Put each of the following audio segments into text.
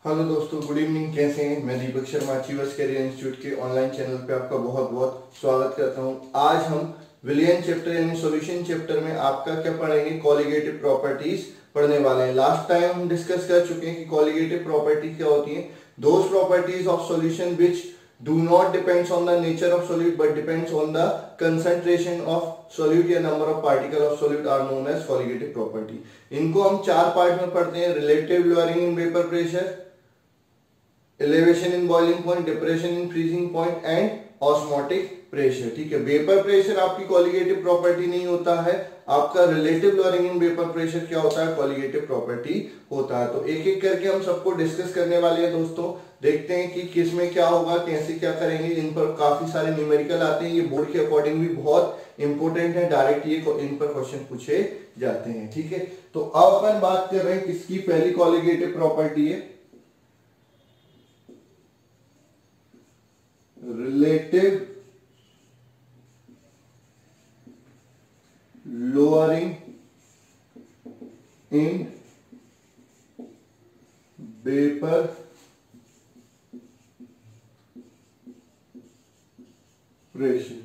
Hello दोस्तों, good evening. कैसे हैं? मैं Deepak Sharma achievers career institute के ऑनलाइन चैनल पे आपका बहुत बहुत स्वागत करता हूं। आज हम विलियन चैप्टर यानी सॉल्यूशन चैप्टर में आपका क्या पढ़ेंगे, कॉलिगेटिव प्रॉपर्टीज पढ़ने वाले हैं। लास्ट टाइम हम डिस्कस कर चुके हैं कि कॉलिगेटिव प्रॉपर्टी क्या होती है। Those properties of solution which do not depends on the nature of solute but depends on the concentration of solute या number of particle of solute are known as colligative property। इनको हम चार part में पढ़ते हैं: relative lowering in vapor pressure, elevation in boiling point, depression in freezing point and osmotic pressure। ठीक है, vapour pressure आपकी कॉलिगेटिव प्रॉपर्टी नहीं होता है, आपका relative lowering in vapour pressure क्या होता है, कॉलिगेटिव प्रॉपर्टी होता है। तो एक एक करके हम सबको डिस्कस करने वाले हैं दोस्तों। देखते हैं कि किस में क्या होगा, कैसे क्या करेंगे। इन पर काफी सारे न्यूमेरिकल आते हैं, ये बोर्ड के अकॉर्डिंग भी बहुत इंपॉर्टेंट है, डायरेक्ट ये इन पर क्वेश्चन पूछे जाते हैं। ठीक है, तो अब अपन बात कर रहे हैं किसकी। पहली कॉलिगेटिव प्रॉपर्टी है relative lowering in vapor pressure,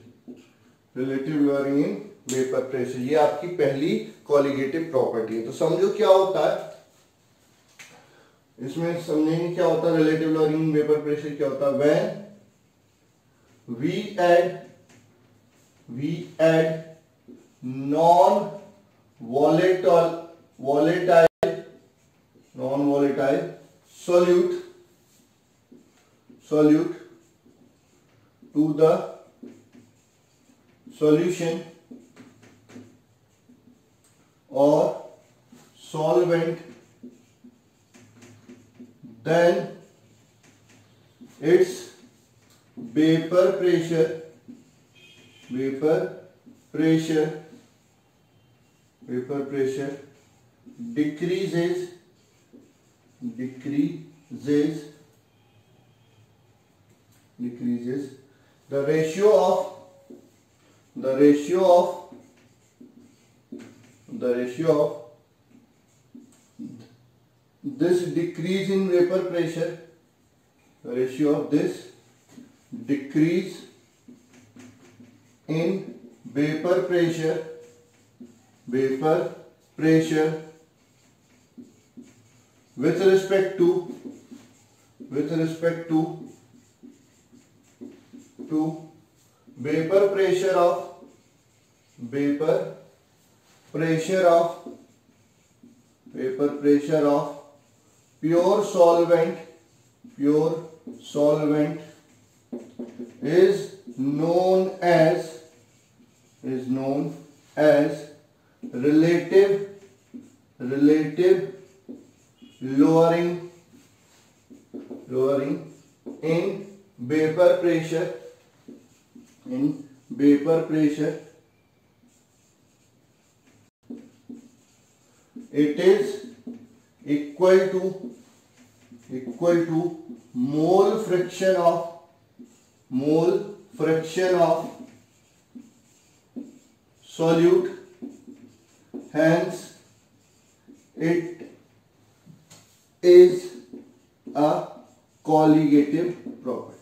relative lowering in vapor pressure, ये आपकी पहली कॉलिगेटिव प्रॉपर्टी है। तो समझो क्या होता है इसमें, समझेंगे क्या होता है relative lowering in vapour pressure. क्या होता है, when we add non-volatile solute to the solution or solvent, then its vapor pressure decreases the ratio of this decrease in vapor pressure, the ratio of this decrease in vapor pressure with respect to vapor pressure of pure solvent is known as relative lowering in vapor pressure it is equal to mole friction of solute, hence it is a colligative property।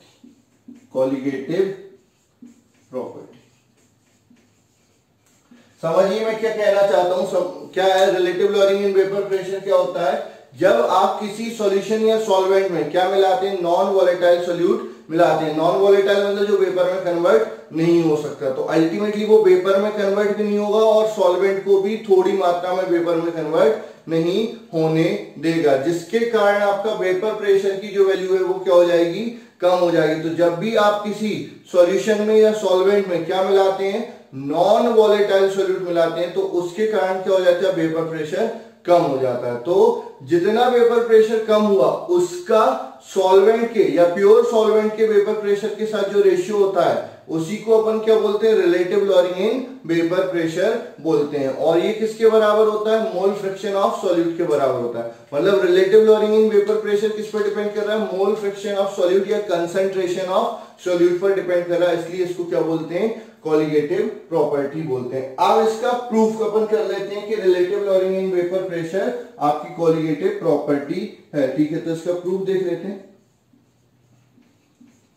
समझिए मैं क्या कहना चाहता हूं। क्या है relative lowering in vapour pressure? क्या होता है, जब आप किसी सॉल्यूशन या सॉल्वेंट में क्या मिलाते हैं, नॉन वोलेटाइल सोल्यूट मिलाते हैं। नॉन वोलेटाइल मतलब जो वेपर में कन्वर्ट नहीं हो सकता, तो अल्टीमेटली वो वेपर में कन्वर्ट भी नहीं होगा और सॉल्वेंट को भी थोड़ी मात्रा में वेपर में कन्वर्ट नहीं होने देगा, जिसके कारण आपका वेपर प्रेशर की जो वैल्यू है वो क्या हो जाएगी, कम हो जाएगी। तो जब भी आप किसी सॉल्यूशन में या सॉल्वेंट में क्या मिलाते हैं, नॉन वोलेटाइल सोल्यूट मिलाते हैं, तो उसके कारण क्या हो जाता है, वेपर प्रेशर कम हो जाता है। तो जितना वेपर प्रेशर कम हुआ उसका सॉल्वेंट के या प्योर सॉल्वेंट के वेपर प्रेशर के साथ जो रेशियो होता है उसी को अपन क्या बोलते हैं, relative lowering in vapour pressure बोलते हैं। और ये किसके बराबर होता है, मोल फ्रिक्शन ऑफ सॉल्यूट के बराबर होता है। मतलब relative lowering in vapour pressure किस पर डिपेंड कर रहा है, मोल फ्रिक्शन ऑफ सॉल्यूट या कंसंट्रेशन ऑफ सॉल्यूट पर डिपेंड कर रहा है, इसलिए इसको क्या बोलते हैं, कॉलिगेटिव प्रॉपर्टी बोलते हैं। अब इसका प्रूफ अपन कर लेते हैं कि relative lowering in vapour pressure आपकी कोलिगेटिव प्रॉपर्टी है। ठीक है, तो इसका प्रूफ देख लेते हैं।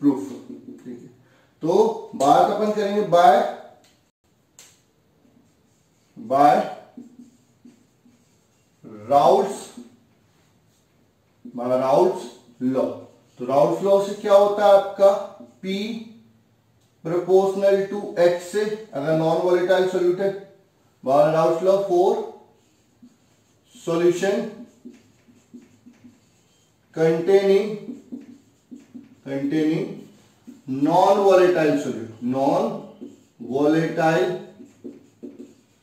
प्रूफ, ठीक है, तो बात अपन करेंगे बाय राउल्ट्स लॉ। तो राउल्ट्स लॉ से क्या होता है आपका P प्रोपोर्शनल टू X से, अगर नॉन वॉलेटाइल सोल्यूट है, by Raoult's law for solution containing non-volatile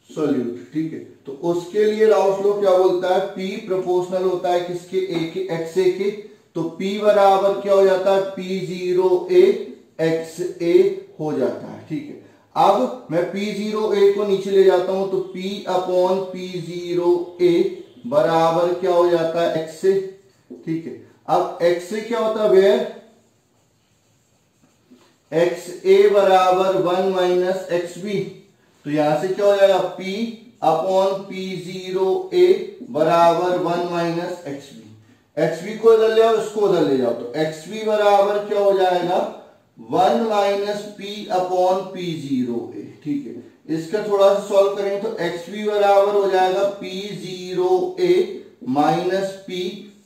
solute, ठीक है। तो उसके लिए राउल्ट्स लॉ क्या बोलता है, P प्रोपोर्शनल होता है किसके, A के, XA के। तो P बराबर क्या हो जाता है, P0A XA हो जाता है। ठीक है, अब मैं P0A को नीचे ले जाता हूं तो P अपॉन P0A बराबर क्या हो जाता है, XA। ठीक है, अब XA क्या होता है, वेयर XA बराबर 1 माइनस XB। तो यहां से क्या हो जाएगा, P अपॉन P0A बराबर 1 माइनस XB। XB को इधर ले आओ, इसको उधर ले जाओ, तो XB बराबर क्या हो जाएगा, 1 माइनस P अपॉन P0A। ठीक है, इसका थोड़ा सा सॉल्व करेंगे तो XB बराबर हो जाएगा P0A minus P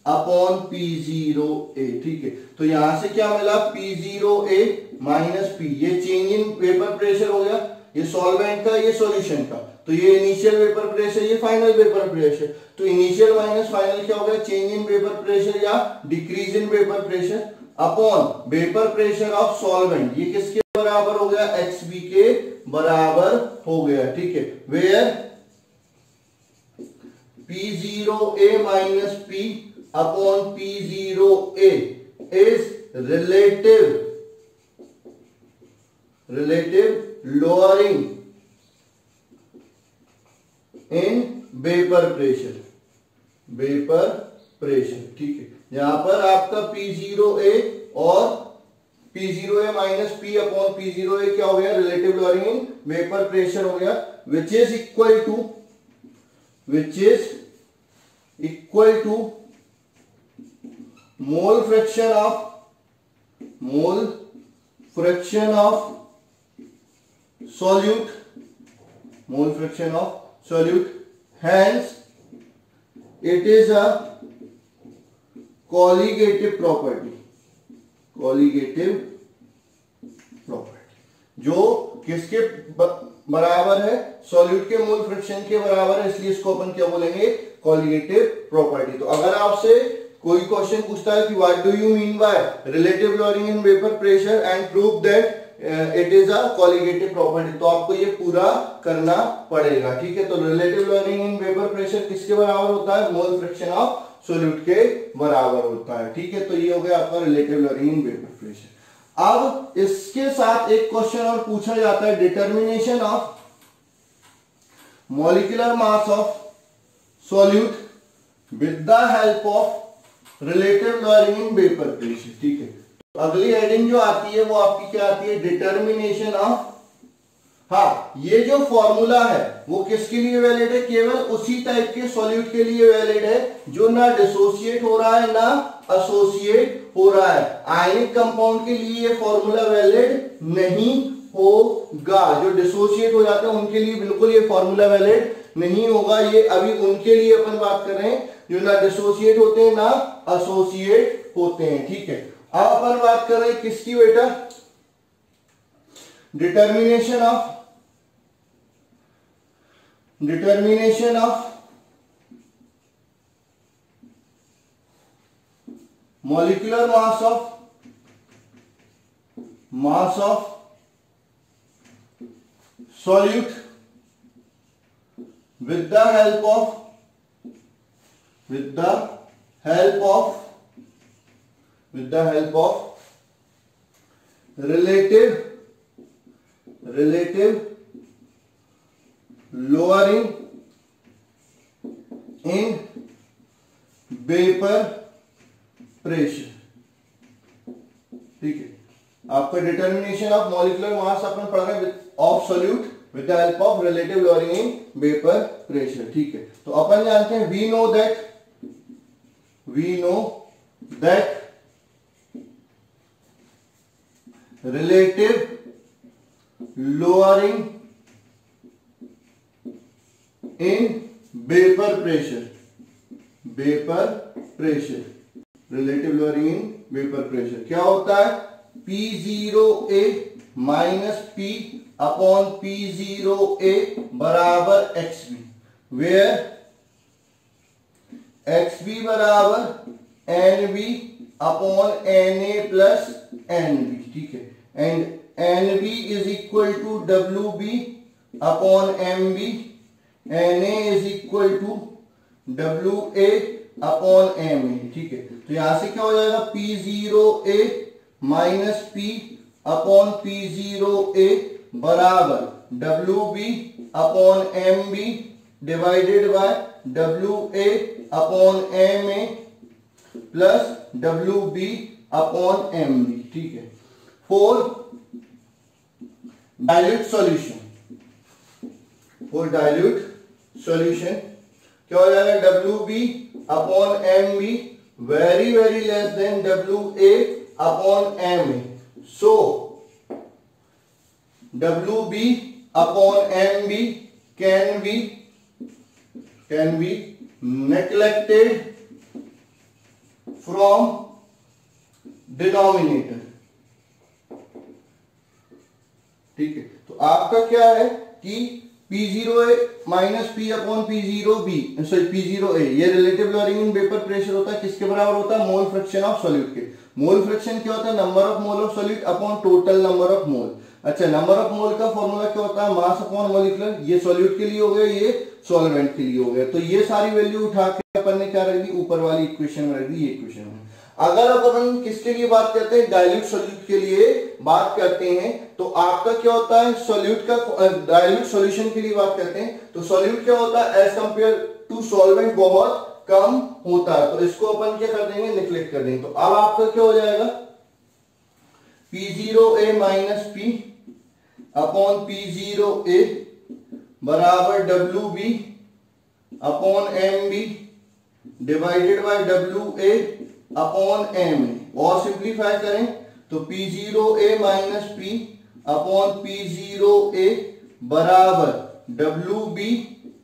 upon P0A। ठीक है, तो यहां से क्या मिला, P0A माइनस P, ये चेंज इन वेपर प्रेशर हो गया, ये सॉल्वेंट का, ये सॉल्यूशन का। तो ये इनिशियल वेपर प्रेशर, ये फाइनल वेपर प्रेशर। तो इनिशियल माइनस फाइनल क्या हो गया, चेंज इन वेपर प्रेशर या decrease in vapour pressure upon vapour pressure of solvent. ये किसके बराबर हो गया, XB के बराबर हो गया। ठीक है, where P0A minus P upon P0A is relative lowering in vapor pressure। ठीक है, यहां पर आपका P0A और P0A minus P upon P0A क्या हो गया, relative lowering in vapour pressure हो गया, which is equal to mole fraction of solute, hence it is a colligative property, जो किसके बराबर है, सॉल्यूट के मोल फ्रैक्शन के बराबर है, इसलिए इसको अपन क्या बोलेंगे, कॉलिगेटिव प्रॉपर्टी। तो अगर आपसे कोई क्वेश्चन पूछता है कि what do you mean by relative lowering in vapour pressure and prove that it is a colligative property, तो आपको ये पूरा करना पड़ेगा। ठीक है, तो relative lowering in vapour pressure किसके बराबर होता है, मोल फ्रैक्शन ऑफ सॉल्यूट के बराबर होता है। ठीक है, तो ये हो गया आपका relative lowering in vapour pressure. अब इसके साथ एक क्वेश्चन और पूछा जाता है, determination of molecular mass of solute with the help of relative lowering in vapour pressure. ठीक है, तो अगली हेडिंग जो आती है वो आपकी क्या आती है, डिटर्मिनेशन ऑफ। हाँ, ये जो फॉर्मूला है वो किसके लिए वैलिड है, केवल उसी टाइप के सॉल्यूट के लिए वैलिड है जो ना डिसोसिएट हो रहा है ना एसोसिएट हो रहा है। आयनिक कंपाउंड के लिए ये फॉर्मूला वैलिड नहीं होगा, जो डिसोसिएट हो जाते हैं उनके लिए बिल्कुल ये फॉर्मूला वैलिड नहीं होगा। ये अभी उनके लिए अपन बात कर रहे हैं जो ना डिसोसिएट होते हैं ना एसोसिएट होते हैं। ठीक है, अब अपन बात कर रहे हैं किसकी बेटा, determination of molecular mass of solute with the help of relative lowering in vapor pressure. ठीक है, आपका डिटर्मिनेशन ऑफ मॉलिक्यूलर मास अपन पढ़ रहे हैं of solute with the help of relative lowering in vapour pressure. ठीक है, तो अपन जानते हैं we know that relative lowering in vapor pressure, relative lowering in vapor pressure क्या होता है, P0A minus P upon P0A बराबर XB, वेयर XB बराबर NB upon NA plus NB। ठीक है, and NB is equal to WB upon MB, NA is equal to WA upon MA। ठीक है, तो यहां से क्या हो जाएगा, P0A minus P upon P0A बराबर WB upon MB divided by WA upon MA plus WB upon MB। ठीक है, फॉर डाइल्यूट सॉल्यूशन क्या हो जाएगा, WB upon MB very less than WA upon MA, so WB upon MB can be neglected from denominator. ठीक है, तो आपका क्या है कि P0A minus P upon P0B sorry P0A ये relative lowering in vapour pressure होता है, किसके बराबर होता है, मोल फ्रैक्शन ऑफ सॉल्यूट के। मोल फ्रैक्शन क्या होता है, number of mole of solute upon total number of mole. अच्छा, नंबर ऑफ मोल का फॉर्मूला क्या होता है, मास अपॉन मॉलिक्यूलर, ये सॉल्यूट के लिए हो गया, ये सॉल्वेंट के लिए हो गया। तो ये सारी वैल्यू उठा के अपन ने क्या रख दी, ऊपर वाली इक्वेशन में रख दी, ये इक्वेशन में। अगर अब अपन किसके लिए बात करते हैं, डाइल्यूट सॉल्यूट के लिए बात करते हैं, तो आपका क्या होता है, सॉल्यूट का डाइल्यूट सॉल्यूशन के लिए बात करते हैं, तो सॉल्यूट क्या होता है, एज कंपेयर टू सॉल्वेंट बहुत कम होता है, तो इसको अपन क्या कर देंगे, निग्लेक्ट कर देंगे। तो अब आपका क्या हो जाएगा, P0A minus P upon P0A बराबर WB upon MB divided by WA upon MA, और सिंप्लीफाई करें तो P0A minus P upon P0A बराबर WB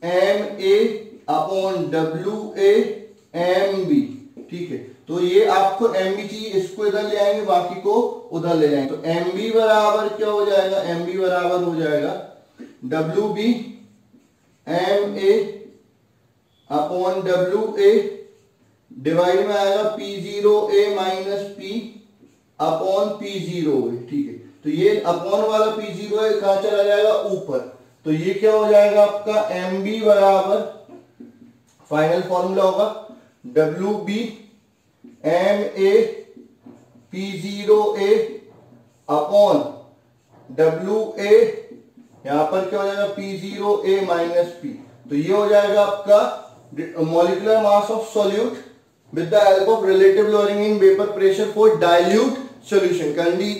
MA upon WA MB। ठीक है, तो ये आपको MB चाहिए, इसको इधर ले आएंगे, बाकी को उधर ले जाएंगे, तो MB बराबर क्या हो जाएगा, MB बराबर हो जाएगा WB MA upon WA divide में आएगा P0A minus P upon P0A। ठीक है, तो ये अपॉन वाला P0A कहां चला जाएगा, ऊपर, तो ये क्या हो जाएगा आपका MB बराबर, फाइनल फॉर्मूला होगा WB MA P0A upon WA, यहां पर क्या हो जाएगा P0A माइनस P, तो ये हो जाएगा आपका molecular mass of solute with the help of relative lowering in vapor pressure for dilute solution।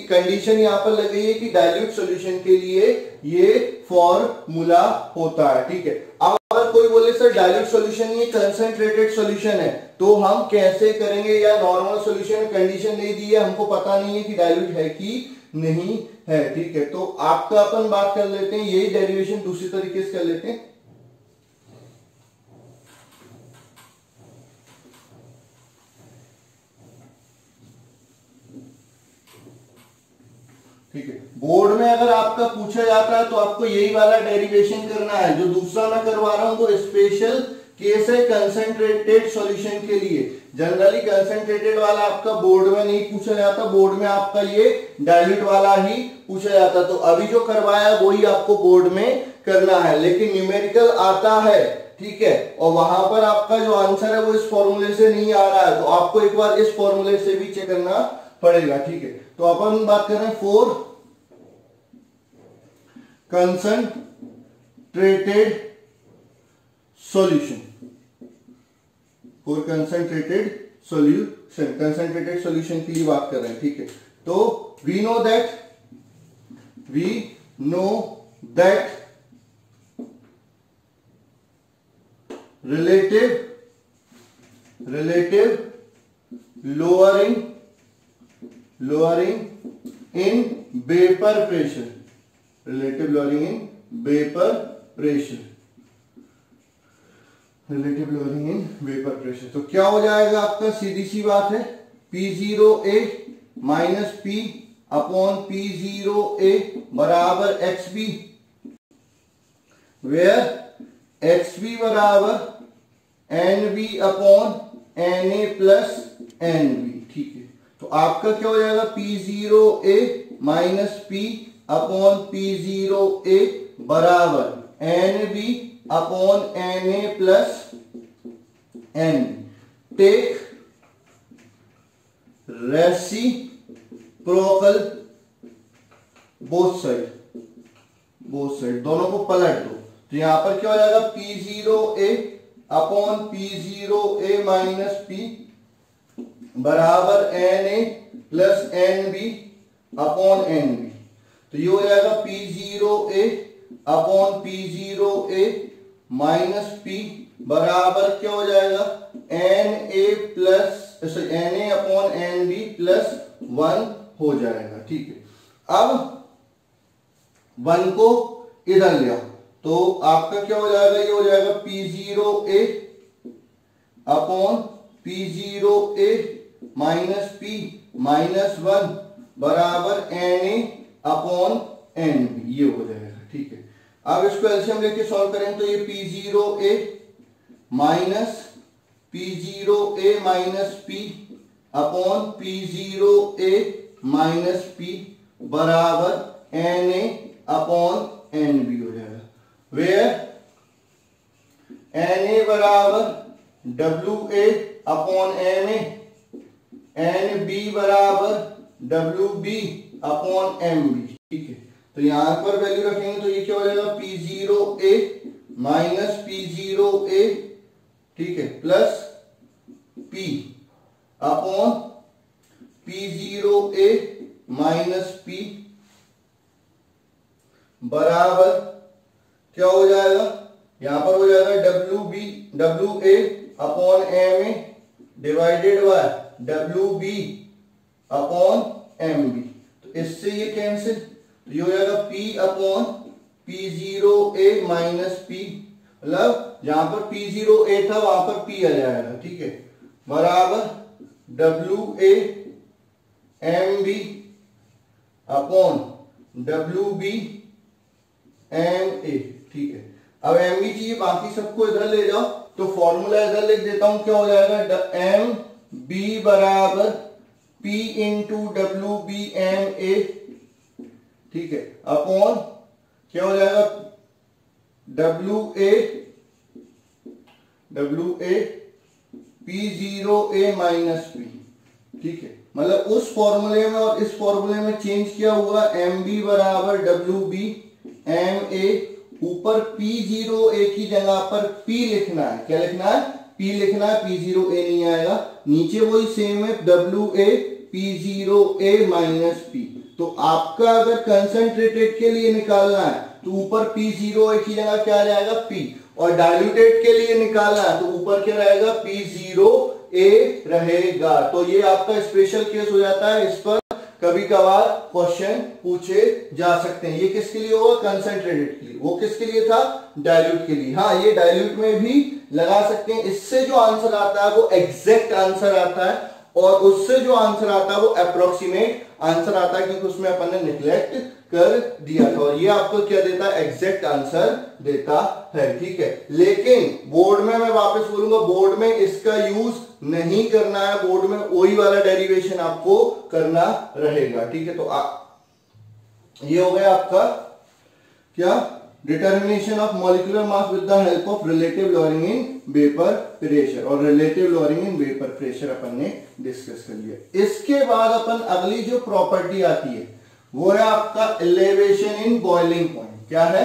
Condition यहां पर लगी है कि डाइल्यूट सॉल्यूशन के लिए ये फॉर्मूला होता है। ठीक है, अब अगर कोई बोले सर डाइल्यूट सॉल्यूशन ये कंसंट्रेटेड सॉल्यूशन है, तो हम कैसे करेंगे, या नॉर्मल सॉल्यूशन कंडीशन नहीं दी है, हमको पता नहीं है कि डाइल्यूट है कि नहीं है। ठीक है, तो आपका अपन बात कर लेते हैं, यही डेरिवेशन दूसरी तरीके से कर लेते हैं। ठीक है, बोर्ड में अगर आपका पूछा जाता है तो आपको यही वाला डेरिवेशन करना है, जो दूसरा मैं करवा रहा हूं वो स्पेशल केस है कंसंट्रेटेड सॉल्यूशन के लिए। जनरली कंसंट्रेटेड वाला आपका बोर्ड में नहीं पूछा जाता, बोर्ड में आपका ये डाइल्यूट वाला ही पूछा जाता, तो अभी जो करवाया वही आपको बोर्ड में करना है, लेकिन न्यूमेरिकल आता है। ठीक है, और वहां पर आपका जो आंसर है वो इस फॉर्मूले से नहीं आ रहा है, तो आपको एक बार इस फॉर्मूले से भी चेक करना पड़ेगा। ठीक है, तो अपन बात कर रहे हैं for concentrated solution, for concentrated solution की बात कर रहे हैं। ठीक है, तो we know that relative lowering in vapor pressure, relative lowering in vapor pressure, relative lowering in vapor pressure। तो क्या हो जाएगा आपका, सीधी सी बात है, P0A minus P upon P0A बराबर XB, वेयर XB बराबर NB upon NA plus NB। ठीक है, तो आपका क्या हो जाएगा, P0A minus P upon P0A बराबर NB upon NA plus NB। Take reciprocal both side, दोनों को पलट दो, तो यहां पर क्या हो जाएगा, P0A upon P0A minus P बराबर NA plus NB upon NB। तो ये हो जाएगा P0A upon P0A minus P बराबर क्या हो जाएगा, NA अपॉन NB प्लस 1 हो जाएगा। ठीक है, अब 1 को इधर ले आओ, तो आपका क्या हो जाएगा, ये हो जाएगा P0A upon P0A minus P minus 1 बराबर NA अपॉन NB, ये हो जाएगा। ठीक है, अब इसको एलसीएम लेके सॉल्व करें तो ये P0A minus P upon P0A minus P बराबर NA अपॉन NB हो जाएगा, वेयर NA बराबर WA अपॉन MA, NB बराबर WB अपॉन MB। ठीक है, तो यहां पर वैल्यू रखेंगे तो ये क्या हो जाएगा, P0A माइनस P0A, ठीक है, plus P upon P0A minus P बराबर क्या हो जाएगा, यहां पर हो जाएगा WA upon MA divided by WB upon MB। तो इससे ये कैंसिल, तो ये हो जाएगा P upon P0A minus P, मतलब जहां पर P0A था वहां पर P आ जाएगा। ठीक है, बराबर WA MB upon WB MA। ठीक है, अब MB चाहिए, बाकी सबको इधर ले जाओ, तो फॉर्मूला इधर लिख देता हूं, क्या हो जाएगा, MB बराबर P इंटू WB MA, ठीक है, अपॉन क्या हो जाएगा, WA P0A माइनस P। ठीक है, मतलब उस फॉर्मूले में और इस फॉर्मूले में चेंज किया हुआ, MB बराबर WB MA, ऊपर P0A की जगह पर P लिखना है, क्या लिखना है, P लिखना है, P0A नहीं आएगा, नीचे वही सेम है, WA P0A माइनस P। तो आपका अगर कंसंट्रेटेड के लिए निकालना है तो ऊपर P0A की जगह क्या आ जाएगा, P, और डाइल्यूटेड के लिए निकालना है तो ऊपर क्या रहेगा, P0A रहेगा। तो ये आपका स्पेशल केस हो जाता है, इस पर कभी कभार क्वेश्चन पूछे जा सकते हैं। ये किसके लिए होगा, कंसंट्रेटेड के लिए, वो किसके लिए था, डाइल्यूट के लिए। हाँ, ये डाइल्यूट में भी लगा सकते हैं, इससे जो आंसर आता है वो एग्जैक्ट आंसर आता है, और उससे जो आंसर आता है वो अप्रोक्सीमेट आंसर आता है, क्योंकि उसमें अपन ने निग्लेक्ट कर दिया था, और ये आपको क्या देता है, एग्जैक्ट आंसर देता है। ठीक है, लेकिन बोर्ड में मैं वापस बोलूंगा, बोर्ड में इसका यूज नहीं करना है, बोर्ड में वही वाला डेरिवेशन आपको करना रहेगा। ठीक है, तो ये हो गया आपका क्या, determination of molecular mass with the help of relative lowering in vapour pressure, और relative lowering in vapour pressure अपन ने डिस्कस कर लिया। इसके बाद अपन अगली जो प्रॉपर्टी आती है वो है आपका एलिवेशन इन बॉइलिंग पॉइंट। क्या है,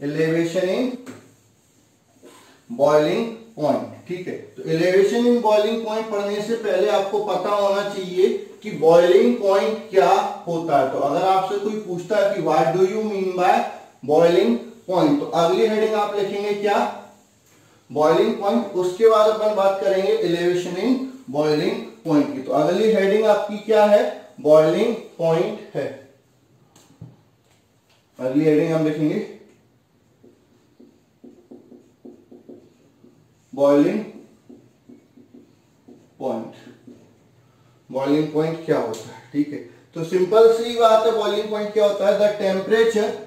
एलिवेशन इन बॉइलिंग पॉइंट। ठीक है, तो एलिवेशन इन बॉइलिंग पॉइंट पढ़ने से पहले आपको पता होना चाहिए कि बॉइलिंग पॉइंट क्या होता है। तो अगर आपसे कोई पूछता है कि what do you mean by boiling point, तो अगली हेडिंग आप लिखेंगे क्या, बॉइलिंग पॉइंट। उसके बाद अपन बात करेंगे एलिवेशन इन बॉइलिंग पॉइंट की। तो अगली हेडिंग आपकी क्या है, बॉइलिंग पॉइंट है। अगली हेडिंग हम लिखेंगे बॉइलिंग पॉइंट। बॉइलिंग पॉइंट क्या होता है, ठीक है। तो सिंपल सी बात है, बॉइलिंग पॉइंट क्या होता है, the temperature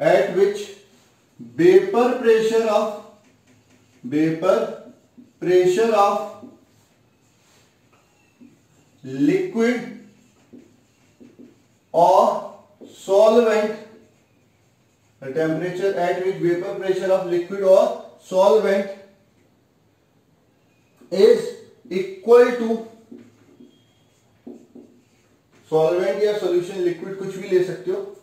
at which vapor pressure of liquid or solvent, the temperature at which vapor pressure of liquid or solvent is equal to, solvent या सॉल्यूशन, लिक्विड कुछ भी ले सकते हो,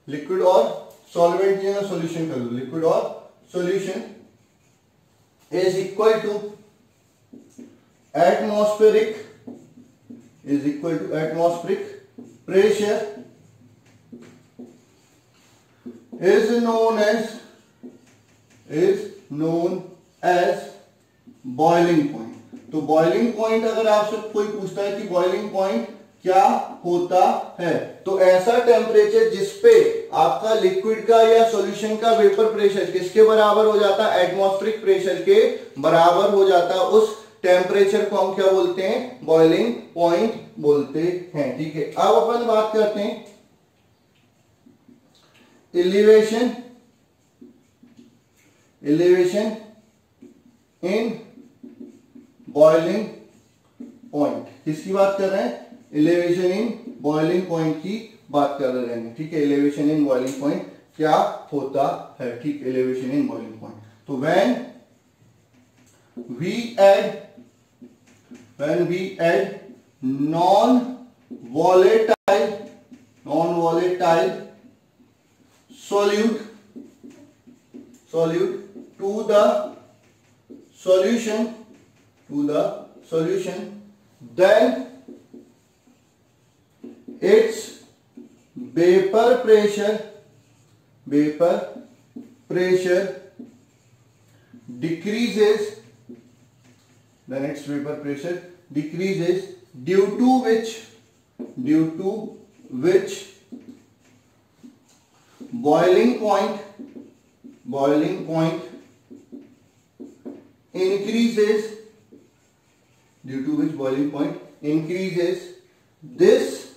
लिक्विड और सॉल्वेंट की जगह सॉल्यूशन कर लो, लिक्विड और solution is equal to atmospheric pressure is known as boiling point। तो बॉइलिंग पॉइंट अगर आपसे कोई पूछता है कि बॉइलिंग पॉइंट क्या होता है, तो ऐसा टेम्परेचर जिसपे आपका लिक्विड का या सॉल्यूशन का वेपर प्रेशर किसके बराबर हो जाता है, एटमॉस्फेरिक प्रेशर के बराबर हो जाता है, उस टेम्परेचर को हम क्या बोलते हैं, बॉइलिंग पॉइंट बोलते हैं, ठीक है। अब अपन बात करते हैं एलिवेशन इन बॉइलिंग पॉइंट। किसकी बात कर रहे हैं, एलिवेशन इन बॉइलिंग पॉइंट की बात कर रहे हैं, ठीक है। एलिवेशन इन बॉइलिंग पॉइंट क्या होता है, ठीक, एलिवेशन इन बॉइलिंग पॉइंट। तो when we add non volatile solute to the solution, then its vapor pressure decreases, due to which boiling point increases, this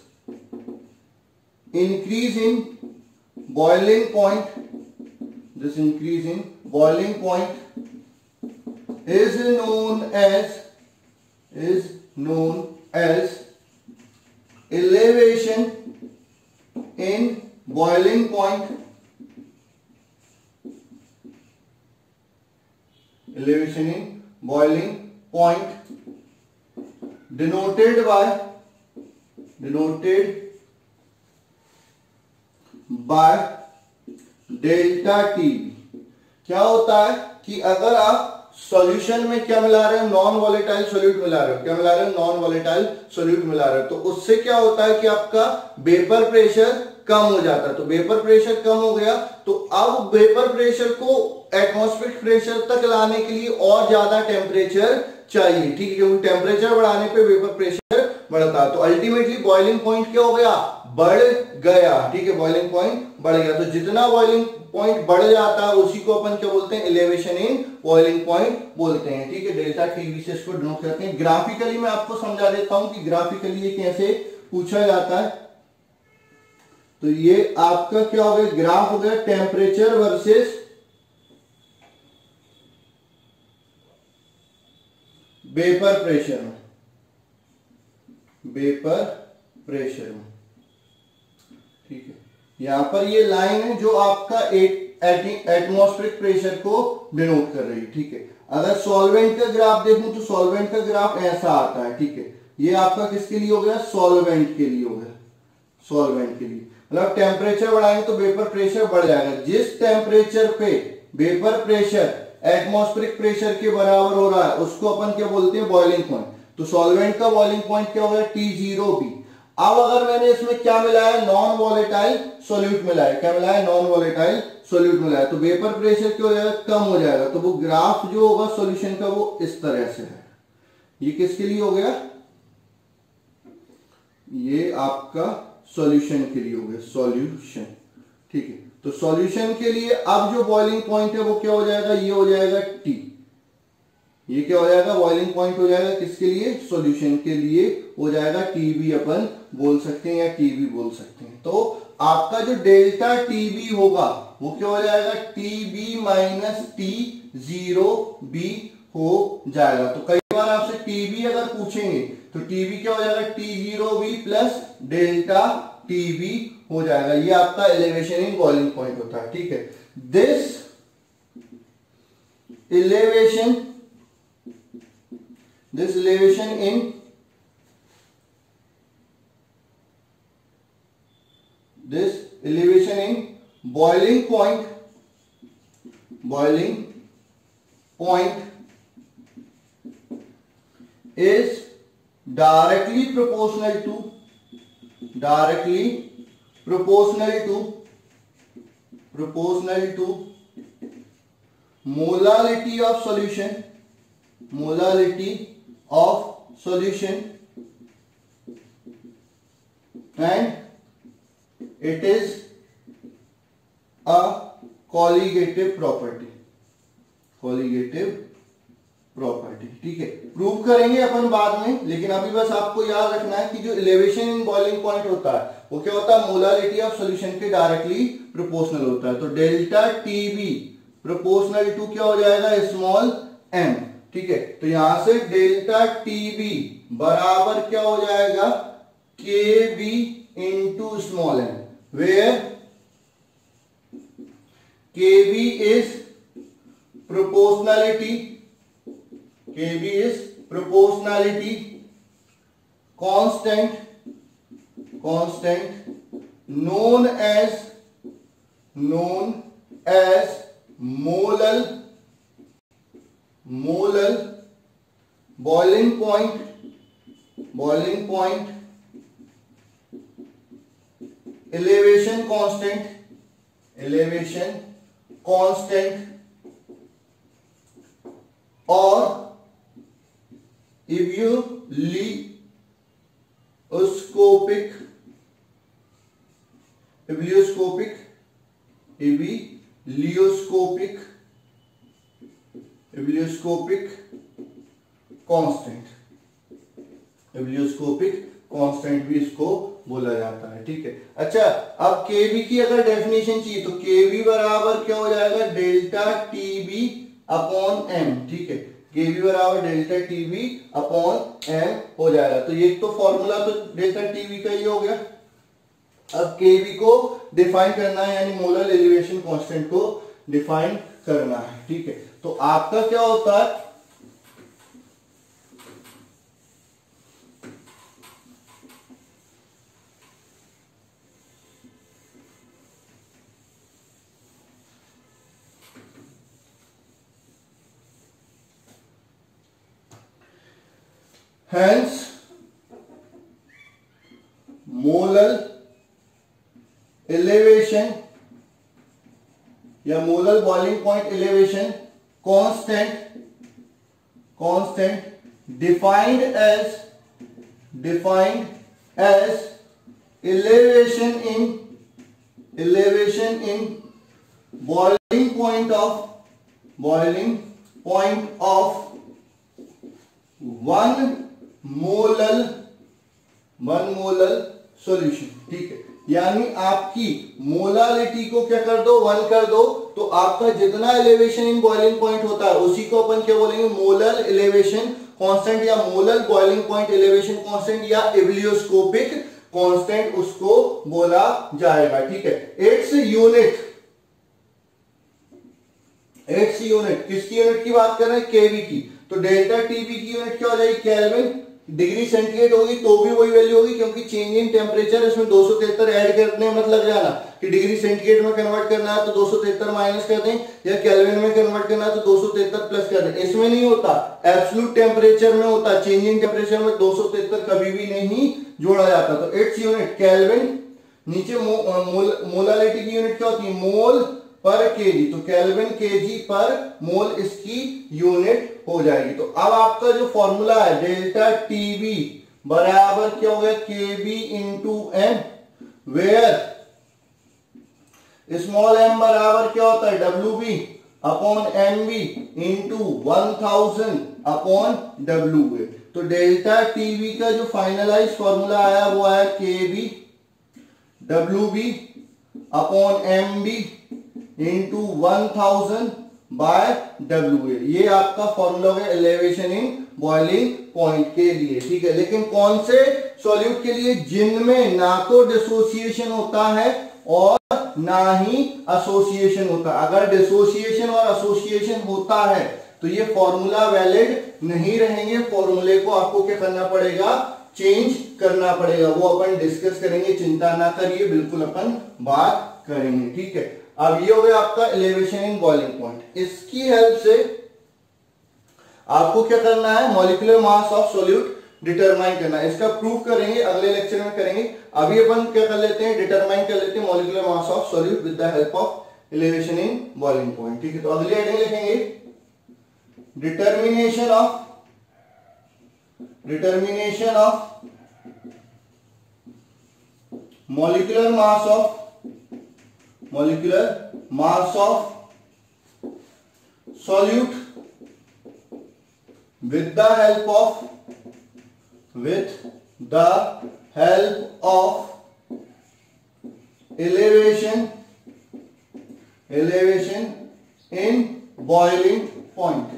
increase in boiling point is known as elevation in boiling point, denoted by delta T. क्या होता है कि अगर आप solution में क्या मिला रहे हो, नॉन वॉलेटाइल सॉल्यूट मिला रहे हो, क्या मिला रहे हो, नॉन वॉलेटाइल सॉल्यूट मिला रहे हो, तो उससे क्या होता है कि आपका वेपर प्रेशर कम हो जाता है। तो वेपर प्रेशर कम हो गया, तो अब वेपर प्रेशर को एटमॉस्फेरिक प्रेशर तक लाने के लिए और ज्यादा टेम्परेचर चाहिए, ठीक है, क्योंकि टेम्परेचर बढ़ाने पे वेपर प्रेशर बढ़ता है। तो अल्टीमेटली बॉइलिंग पॉइंट क्या हो गया, बढ़ गया, ठीक है, बॉइलिंग पॉइंट बढ़ गया। तो जितना बॉइलिंग पॉइंट बढ़ जाता है उसी को अपन क्या बोलते हैं, एलिवेशन इन बॉइलिंग पॉइंट बोलते हैं, ठीक है। डेल्टा टी से इसको डिनोट करते हैं। ग्राफिकली मैं आपको समझा देता हूं कि ग्राफिकली ये कैसे पूछा जाता है। तो ये आपका क्या हो गया, ग्राफ हो गया टेम्परेचर वर्सेस वेपर प्रेशर में, ठीक है। यहां पर ये लाइन है जो आपका एटमॉस्फेरिक प्रेशर को डिनोट कर रही है, ठीक है। अगर सॉल्वेंट का ग्राफ देखूं तो सॉल्वेंट का ग्राफ ऐसा आता है, ठीक है। ये आपका किसके लिए हो गया, सॉल्वेंट के लिए हो गया, सॉल्वेंट के लिए। मतलब टेम्परेचर बढ़ाएंगे तो वेपर प्रेशर बढ़ जाएगा। जिस टेम्परेचर पे वेपर प्रेशर एटमॉस्फेरिक प्रेशर के बराबर हो रहा है उसको अपन क्या बोलते हैं, बॉइलिंग पॉइंट। तो सॉल्वेंट का बॉइलिंग पॉइंट क्या हो गया, T0B। अब अगर मैंने इसमें क्या मिलाया, नॉन वॉलेटाइल सॉल्यूट मिलाया, क्या मिलाया, नॉन वॉलेटाइल सॉल्यूट मिलाया, तो वेपर प्रेशर क्या हो जाएगा, कम हो जाएगा। तो वो ग्राफ जो होगा सॉल्यूशन का वो इस तरह से है। ये किसके लिए हो गया, ये आपका सॉल्यूशन के लिए हो गया, सॉल्यूशन, ठीक है। तो सॉल्यूशन के लिए अब जो बॉइलिंग पॉइंट है वो क्या हो जाएगा, ये हो जाएगा T। ये क्या हो जाएगा, बॉइलिंग पॉइंट हो जाएगा किसके लिए, सॉल्यूशन के लिए हो जाएगा, TB अपन बोल सकते हैं या TB बोल सकते हैं। तो आपका जो डेल्टा TB होगा वो क्या हो जाएगा, TB माइनस T0B हो जाएगा। तो कई बार आपसे TB अगर पूछेंगे तो TB क्या हो जाएगा, T0B प्लस डेल्टा TB हो जाएगा। ये आपका एलिवेशन इन बॉइलिंग पॉइंट होता है, ठीक है। This elevation in boiling point is directly proportional to molality of solution, and it is a colligative property, ठीक है। प्रूव करेंगे अपन बाद में, लेकिन अभी बस आपको याद रखना है कि जो एलिवेशन इन बॉइलिंग पॉइंट होता है वो क्या होता है, मोलालिटी ऑफ सॉल्यूशन के डायरेक्टली प्रोपोर्शनल होता है। तो डेल्टा टीबी प्रोपोर्शनल टू क्या हो जाएगा, स्मॉल m, ठीक है। तो यहां से डेल्टा टीबी बराबर क्या हो जाएगा, K B into small m, where K B is proportionality constant known as molal boiling point elevation constant और ebulioscopic कांस्टेंट भी इसको बोला जाता है, ठीक है। अच्छा, अब केबी की अगर डेफिनेशन चाहिए तो केबी बराबर क्या हो जाएगा, डेल्टा टीबी अपॉन एम, ठीक है। केबी बराबर डेल्टा टीबी अपॉन एम हो जाएगा। तो ये तो फॉर्मूला तो डेल्टा टीबी का ही हो गया। अब केबी को डिफाइन करना है, यानी मोलर एलिवेशन कांस्टेंट को डिफाइन करना है, ठीक है। तो आपका क्या होता है, hence molar elevation या molar boiling point elevation constant defined as elevation in boiling point of 1 molar solution, ठीक है। यानी आपकी मोलालिटी को क्या कर दो, 1 कर दो, तो आपका जितना एलिवेशन इन बॉइलिंग पॉइंट होता है उसी को अपन क्या बोलेंगे, मोलर एलिवेशन कांस्टेंट या molar boiling point elevation constant या एबिलियोस्कोपिक कांस्टेंट उसको बोला जाएगा, ठीक है। इट्स यूनिट किसकी यूनिट की बात कर रहे हैं, केवी की। तो डेल्टा टीबी की यूनिट क्या हो जाएगी, केल्विन। डिग्री सेंटीग्रेड होगी तो भी वही वैल्यू होगी, क्योंकि चेंज इन टेम्परेचर इसमें 273 ऐड करने मत लग जाना कि डिग्री सेंटीग्रेड में कन्वर्ट करना है तो 273 माइनस कर दें, या केल्विन में कन्वर्ट करना है तो 273 प्लस कर दें। इसमें नहीं होता, एब्सोल्यूट टेम्परेचर में होता, चेंज इन टेम्परेचर में 273 कभी भी नहीं जोड़ा जाता। तो इट्स यूनिट केल्विन, नीचे मोलालिटी की यूनिट क्या होती है, मोल पर केजी, तो केल्विन केजी पर मोल इसकी यूनिट हो जाएगी। तो अब आपका जो फॉर्मूला है डेल्टा टीबी बराबर क्या हो गया, K B into m, where small m बराबर क्या होता है, W B upon M B into 1000 upon W A. तो डेल्टा टीबी का जो फाइनलाइज फॉर्मूला आया वो आया K B W B upon M B into 1000 by W A. ये आपका फॉर्मूला है एलिवेशन इन बॉइलिंग पॉइंट के लिए, ठीक है। लेकिन कौन से सॉल्यूट के लिए, जिनमें ना तो डिसोसिएशन होता है और ना ही एसोसिएशन होता है। अगर डिसोसिएशन और एसोसिएशन होता है तो ये फॉर्मूला वैलिड नहीं रहेंगे, फॉर्मूले को आपको क्या करना पड़ेगा, चेंज करना पड़ेगा। वो अपन डिस्कस करेंगे, चिंता ना करिए, बिल्कुल अपन बात करेंगे, ठीक है। अब ये हो गया आपका एलिवेशन इन बॉइलिंग पॉइंट। इसकी हेल्प से आपको क्या करना है, molecular mass of solute determine करना है। इसका प्रूफ करेंगे, अगले लेक्चर में करेंगे। अभी अपन क्या कर लेते हैं, डिटरमाइन कर लेते हैं molecular mass of solute with the help of elevation in boiling point, ठीक है। तो अगले हेडिंग लिखेंगे determination of molecular mass of solute with the help of elevation in boiling point।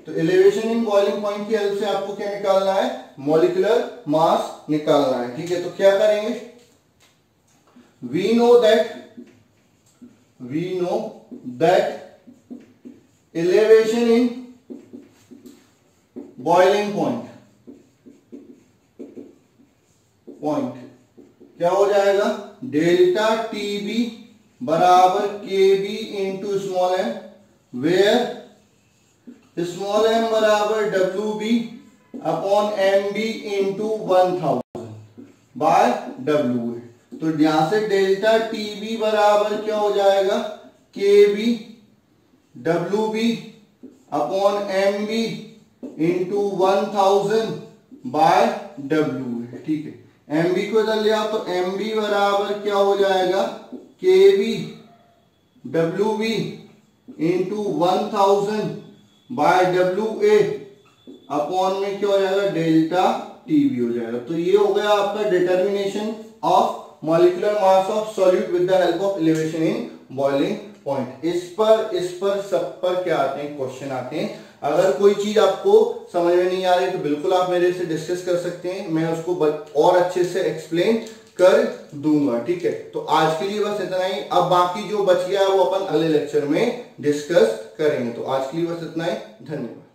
तो एलिवेशन इन बॉइलिंग पॉइंट की help से आपको क्या निकालना है, मॉलिक्यूलर मास निकालना है, ठीक है। तो क्या करेंगे, we know that elevation in boiling point क्या हो जाएगा, डेल्टा टीबी बराबर K B into small m, where small m बराबर W B upon M B into 1000 by W A. तो यहां से डेल्टा टीबी बराबर क्या हो जाएगा, K B W B upon M B into 1000 by W A, ठीक है। एम बी को इधर लिया तो एम बी बराबर क्या हो जाएगा, K B W B into 1000 by W A upon में क्या हो जाएगा, डेल्टा टीबी हो जाएगा। तो ये हो गया आपका determination of molecular mass of solute with the help of elevation in boiling point. इस पर सब पर क्या आते हैं, क्वेश्चन आते हैं। अगर कोई चीज आपको समझ में नहीं आ रही तो बिल्कुल आप मेरे से डिस्कस कर सकते हैं, मैं उसको और अच्छे से एक्सप्लेन कर दूंगा, ठीक है। तो आज के लिए बस इतना ही। अब बाकी जो बच गया वो अपन अगले लेक्चर में डिस्कस करेंगे। तो आज के लिए बस इतना ही, धन्यवाद।